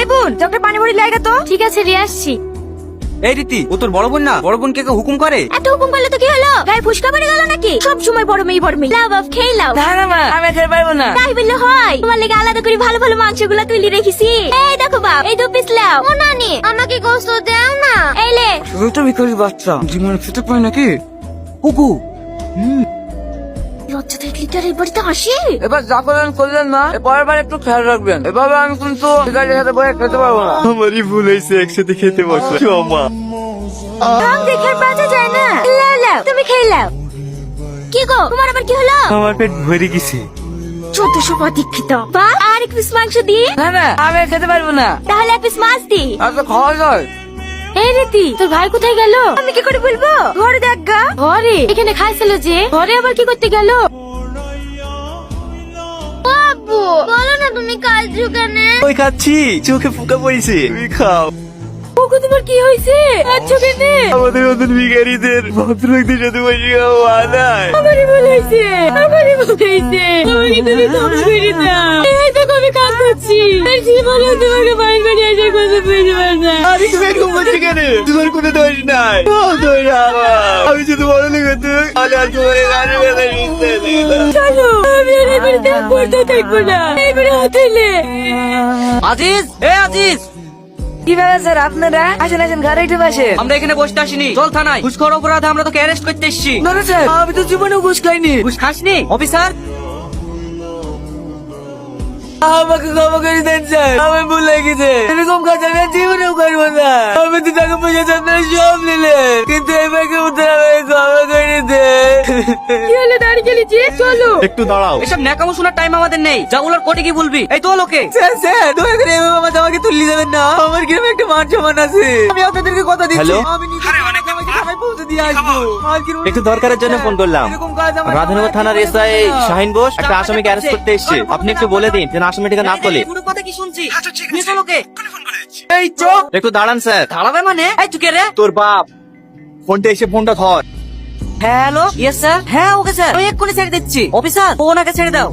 বোন চোখে পানি ভরি লাগা তো। ঠিক আছে রে আসছি। এই রীতি, ও তোর বড় বোন না? বড় বোন কে হুকুম করে? এত হুকুম করলে তো কি হলো? গায়ে ফুসকা পড়ে গেল নাকি? সব সময় বড় মেয়ে লাও বাপ খেয়ে লাও। না না মা, আমি খেতে পারবো না। তাই বললে হয়? তোমার লেগে আলাদা করে ভালো ভালো মাংসগুলো তুলে রেখেছি। এই দেখো বাপ, এই 2 পিস লাও। ও নানি, আমাকে গোশত দাও না। এই লে। শুধু ভিখারির বাচ্চা জীবনে খেতে পায় নাকি? কুকু, লজ্জা দেখলি তার এই বাড়িতে আসি? এবার যা করলেন না, পরের বার একটু খেয়াল রাখবেন। এভাবে আমি কিন্তু ভিখারির সাথে বসে খেতে পারবো না। আমারই ভুল হয়েছে, একসাথে খেতে বসো মা। রং দেখে আর বাঁচা যায় না। লাও লাও, তুমি খেয়ে লাও। কি গো, তোমার আবার কি হলো? আমার পেট ভরে গেছে। 1400 দীক্ষিত। বা আর 1 পিস মাংস দি। না না, আমি খেতে পারবো না। তাহলে 1 পিস মাছ দি। আচ্ছা খাওয়া যায়। এই রীতি, তোর ভাই কোথায় গেল? আমি কি করে বলবো? ঘরে দেখ গা। ঘরে? এখানে খাইছিল যে, ঘরে আবার কি করতে গেল? বাবু, বলো না তুমি কাল জুগানে। ওই খাচ্ছি, চোখে ফুকা পড়েছে, তুমি খাও। ওগো তোমার কি হয়েছে? আচ্ছা কেনে? আমাদের মতন ভিখারিদের ভদ্রলোকদের সাথে বসে খাওয়া আনায়। আমারই ভুল হয়েছে, আমারই ভুল হয়েছে। আমাকে তুমি ক্ষমা করে দাও। এই তো আমি কাজ করছি, আর জীবনে তোমাকে বাড়ি বাড়ি আসার কথা বুঝবে না। আরে তুমি এরকম বলছো কেন? তোমার কোনো দোষ নাই। দোষ আমার। আমি শুধু বড় লোক হতো, তাহলে আর তোমার গাড়ি বেলা শুনতে দিতাম। চলো, আমি আর এই বাড়িতে পড়তে থাকবো না। এই বাড়ি হোটেলে। আজিজ, এ আজিজ, কি ব্যাপার স্যার আপনারা? আসেন আসেন, ঘরে একটু বসেন। আমরা এখানে বসতে আসিনি, চল থানায়। ঘুষখোর অপরাধে আমরা তোকে অ্যারেস্ট করতে এসেছি। না না স্যার, আমি তো জীবনেও ঘুষ খাইনি। ঘুষ খাসনি অফিসার? আমাকে ক্ষমা করে দেন স্যার, আমার ভুল লেগেছে। এরকম কাজ আমি আর জীবনেও করবো না। আমি তো টাকা পয়সা আপনারা সব নিলেন, কিন্তু এবারকে উত্তর আমাকে ক্ষমা করে দেন। কি হলো দাঁড়িয়ে গেলি? চলো। একটু দাঁড়াও। এসব ন্যাকামো শোনার টাইম আমাদের নেই। যা বলার কোর্টে কি বলবি? এই তো লোকে। স্যার স্যার, দয়া করে এভাবে আমার জামাকে তুলে দেবেন না। আমার গ্রামে একটা মান সম্মান আছে। আমি আপনাদেরকে কথা দিচ্ছি, হ্যালো? আমি নিজে জামাকে থানায় পৌঁছে দিয়ে আসবো। আমার গ্রামে একটু দরকারের জন্য ফোন করলাম। এরকম কাজ আমার রাধানগর থানার এসআই শাহিন বোস একটা আসামিকে অ্যারেস্ট করতে এসেছে। আপনি একটু বলে দিন যেন আসামিটিকে না তোলে। পুরো কথা কি শুনছি? নিয়ে তো লোকে। এই চোখ। একটু দাঁড়ান স্যার। দাঁড়াবে মানে? এই তুই কে রে? তোর বাপ। ফোনটা এসে ফোনটা ধর। Hello, yes sir. হ্যাঁ ওকে স্যার, আমি এক্ষুনি ছেড়ে দিচ্ছি। অফিসার, ওনাকে ছেড়ে দাও।